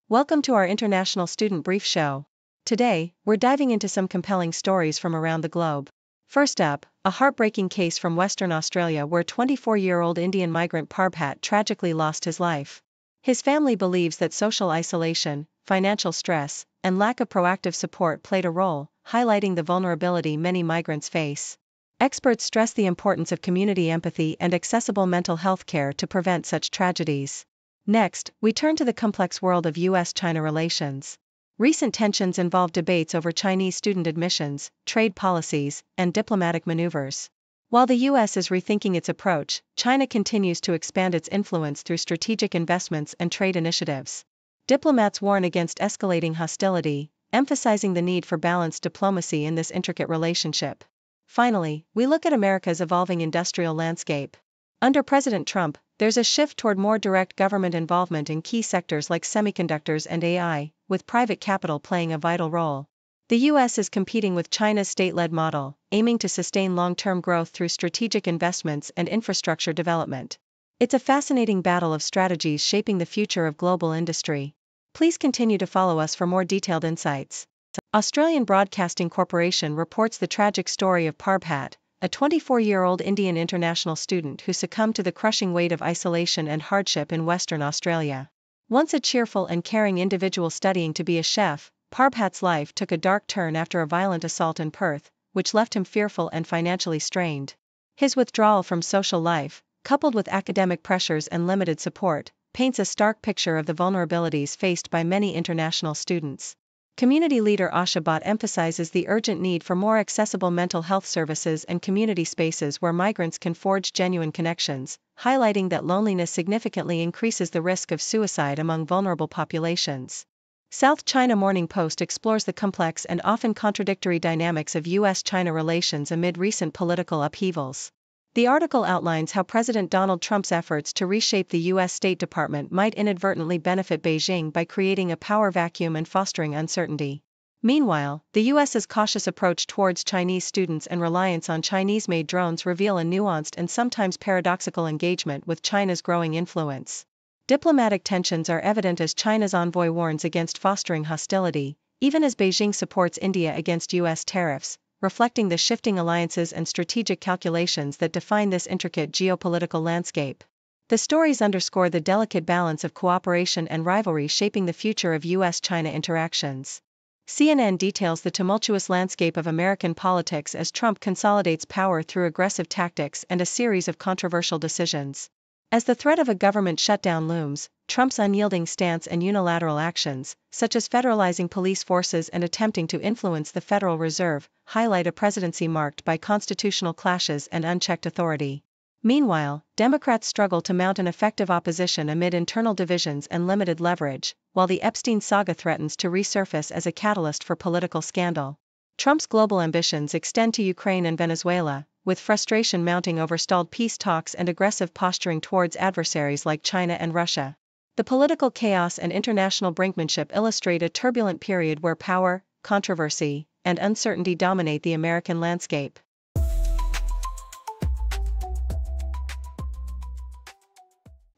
Welcome to our International Student Brief Show. Today, we're diving into some compelling stories from around the globe. First up, a heartbreaking case from Western Australia where 24-year-old Indian migrant Parbhat tragically lost his life. His family believes that social isolation, financial stress, and lack of proactive support played a role, highlighting the vulnerability many migrants face. Experts stress the importance of community empathy and accessible mental health care to prevent such tragedies. Next, we turn to the complex world of U.S.-China relations. Recent tensions involve debates over Chinese student admissions, trade policies, and diplomatic maneuvers. While the U.S. is rethinking its approach, China continues to expand its influence through strategic investments and trade initiatives. Diplomats warn against escalating hostility, emphasizing the need for balanced diplomacy in this intricate relationship. Finally, we look at America's evolving industrial landscape. Under President Trump, there's a shift toward more direct government involvement in key sectors like semiconductors and AI, with private capital playing a vital role. The U.S. is competing with China's state-led model, aiming to sustain long-term growth through strategic investments and infrastructure development. It's a fascinating battle of strategies shaping the future of global industry. Please continue to follow us for more detailed insights. Australian Broadcasting Corporation reports the tragic story of Parbhat, a 24-year-old Indian international student who succumbed to the crushing weight of isolation and hardship in Western Australia. Once a cheerful and caring individual studying to be a chef, Parbhat's life took a dark turn after a violent assault in Perth, which left him fearful and financially strained. His withdrawal from social life, coupled with academic pressures and limited support, paints a stark picture of the vulnerabilities faced by many international students. Community leader Asha Bhatt emphasizes the urgent need for more accessible mental health services and community spaces where migrants can forge genuine connections, highlighting that loneliness significantly increases the risk of suicide among vulnerable populations. South China Morning Post explores the complex and often contradictory dynamics of U.S.-China relations amid recent political upheavals. The article outlines how President Donald Trump's efforts to reshape the U.S. State Department might inadvertently benefit Beijing by creating a power vacuum and fostering uncertainty. Meanwhile, the U.S.'s cautious approach towards Chinese students and reliance on Chinese-made drones reveal a nuanced and sometimes paradoxical engagement with China's growing influence. Diplomatic tensions are evident as China's envoy warns against fostering hostility, even as Beijing supports India against U.S. tariffs, reflecting the shifting alliances and strategic calculations that define this intricate geopolitical landscape. The stories underscore the delicate balance of cooperation and rivalry shaping the future of U.S.-China interactions. CNN details the tumultuous landscape of American politics as Trump consolidates power through aggressive tactics and a series of controversial decisions. As the threat of a government shutdown looms, Trump's unyielding stance and unilateral actions, such as federalizing police forces and attempting to influence the Federal Reserve, highlight a presidency marked by constitutional clashes and unchecked authority. Meanwhile, Democrats struggle to mount an effective opposition amid internal divisions and limited leverage, while the Epstein saga threatens to resurface as a catalyst for political scandal. Trump's global ambitions extend to Ukraine and Venezuela, with frustration mounting over stalled peace talks and aggressive posturing towards adversaries like China and Russia. The political chaos and international brinkmanship illustrate a turbulent period where power, controversy, and uncertainty dominate the American landscape.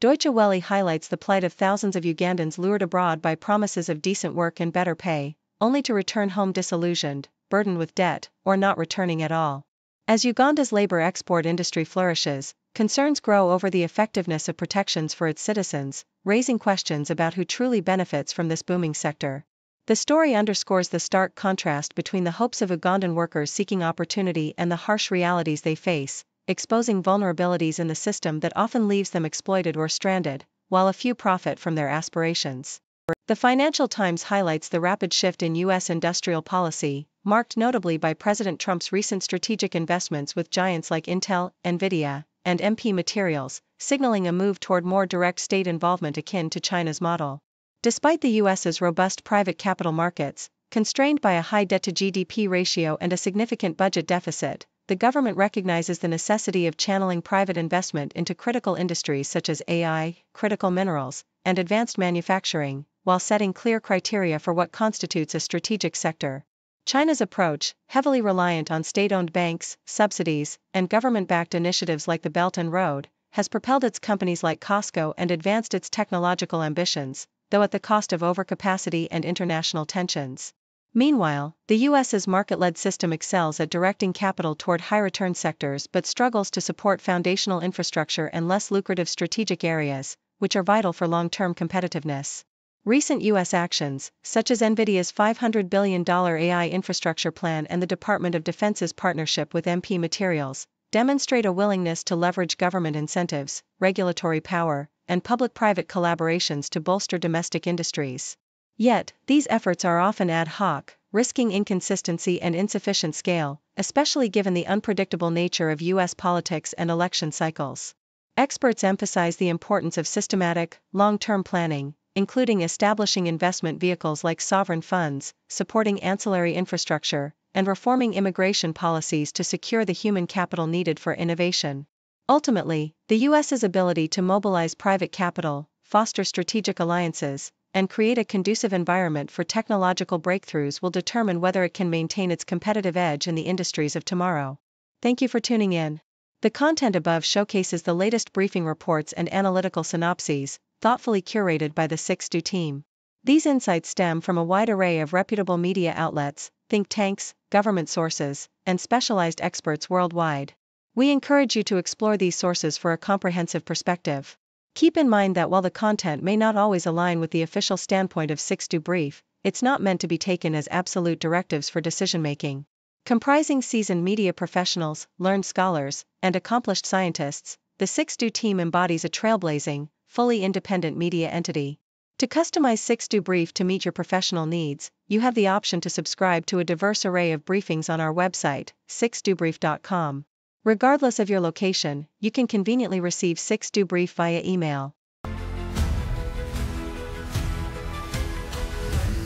Deutsche Welle highlights the plight of thousands of Ugandans lured abroad by promises of decent work and better pay, only to return home disillusioned, burdened with debt, or not returning at all. As Uganda's labor export industry flourishes, concerns grow over the effectiveness of protections for its citizens, raising questions about who truly benefits from this booming sector. The story underscores the stark contrast between the hopes of Ugandan workers seeking opportunity and the harsh realities they face, exposing vulnerabilities in the system that often leaves them exploited or stranded, while a few profit from their aspirations. The Financial Times highlights the rapid shift in U.S. industrial policy, marked notably by President Trump's recent strategic investments with giants like Intel, Nvidia, and MP Materials, signaling a move toward more direct state involvement akin to China's model. Despite the U.S.'s robust private capital markets, constrained by a high debt-to-GDP ratio and a significant budget deficit, the government recognizes the necessity of channeling private investment into critical industries such as AI, critical minerals, and advanced manufacturing, while setting clear criteria for what constitutes a strategic sector. China's approach, heavily reliant on state-owned banks, subsidies, and government-backed initiatives like the Belt and Road, has propelled its companies like Costco and advanced its technological ambitions, though at the cost of overcapacity and international tensions. Meanwhile, the US's market-led system excels at directing capital toward high-return sectors but struggles to support foundational infrastructure and less lucrative strategic areas, which are vital for long-term competitiveness. Recent U.S. actions, such as NVIDIA's $500 billion AI infrastructure plan and the Department of Defense's partnership with MP Materials, demonstrate a willingness to leverage government incentives, regulatory power, and public-private collaborations to bolster domestic industries. Yet, these efforts are often ad hoc, risking inconsistency and insufficient scale, especially given the unpredictable nature of U.S. politics and election cycles. Experts emphasize the importance of systematic, long-term planning, including establishing investment vehicles like sovereign funds, supporting ancillary infrastructure, and reforming immigration policies to secure the human capital needed for innovation. Ultimately, the U.S.'s ability to mobilize private capital, foster strategic alliances, and create a conducive environment for technological breakthroughs will determine whether it can maintain its competitive edge in the industries of tomorrow. Thank you for tuning in. The content above showcases the latest briefing reports and analytical synopses, thoughtfully curated by the 6Do team. These insights stem from a wide array of reputable media outlets, think tanks, government sources, and specialized experts worldwide. We encourage you to explore these sources for a comprehensive perspective. Keep in mind that while the content may not always align with the official standpoint of 6Do Brief, it's not meant to be taken as absolute directives for decision-making. Comprising seasoned media professionals, learned scholars, and accomplished scientists, the 6Do team embodies a trailblazing, fully independent media entity. To customize 6Do Brief to meet your professional needs, you have the option to subscribe to a diverse array of briefings on our website, 6dobrief.com. Regardless of your location, you can conveniently receive 6Do Brief via email.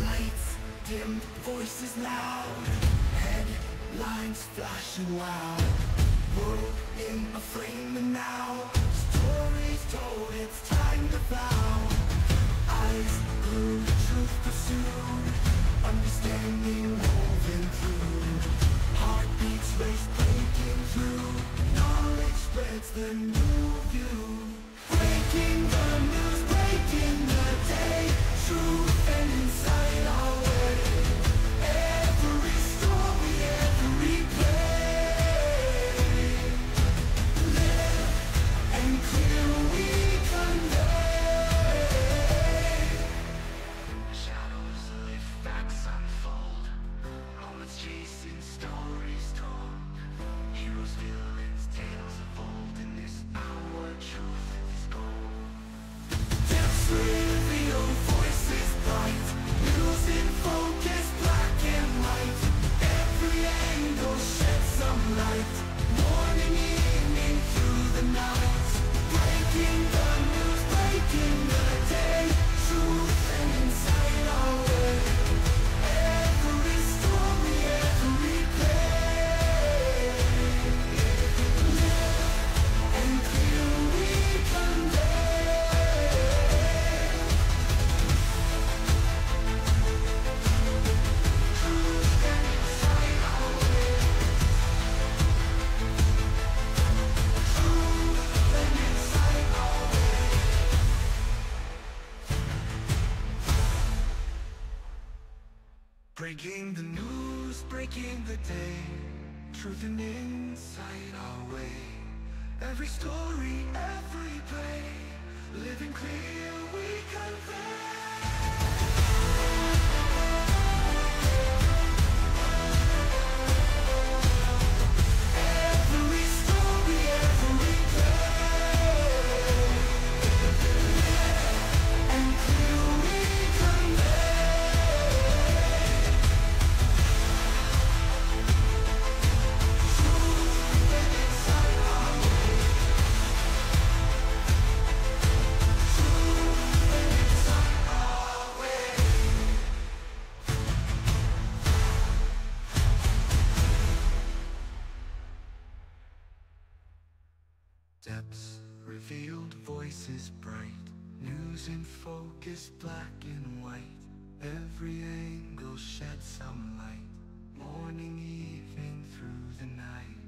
Lights dim, voices loud, headlines flashing wild. World in a frame and now, stories told, it's time to vow. Eyes glued, truth pursued, understanding woven through. Heartbeats race breaking through, knowledge spreads the new view. Breaking the news, breaking the day, truth and insight our way. Every story, every play, live and clear we convey. Shadows lift, facts unfold, moments chasing, stories told. Heroes, villains, tales of old. In this hour, truth is gold. Depths reveal, voices bright, news in focus, black and white. Every angle sheds some light, morning, evening, through the night. Breaking the news, breaking the day, truth and insight our way. Every story, every play, live and clear we convey. Truth and insight our way. Truth and insight our way. Breaking the news, breaking the day, truth and insight our way. Every story, every play, living clear we convey. Every story, every play, and clear we convey. Truth and insight our way. Truth and insight our way. Depths revealed, voices bright, news in focus, black and white. Every angle sheds some light, morning, evening, through the night.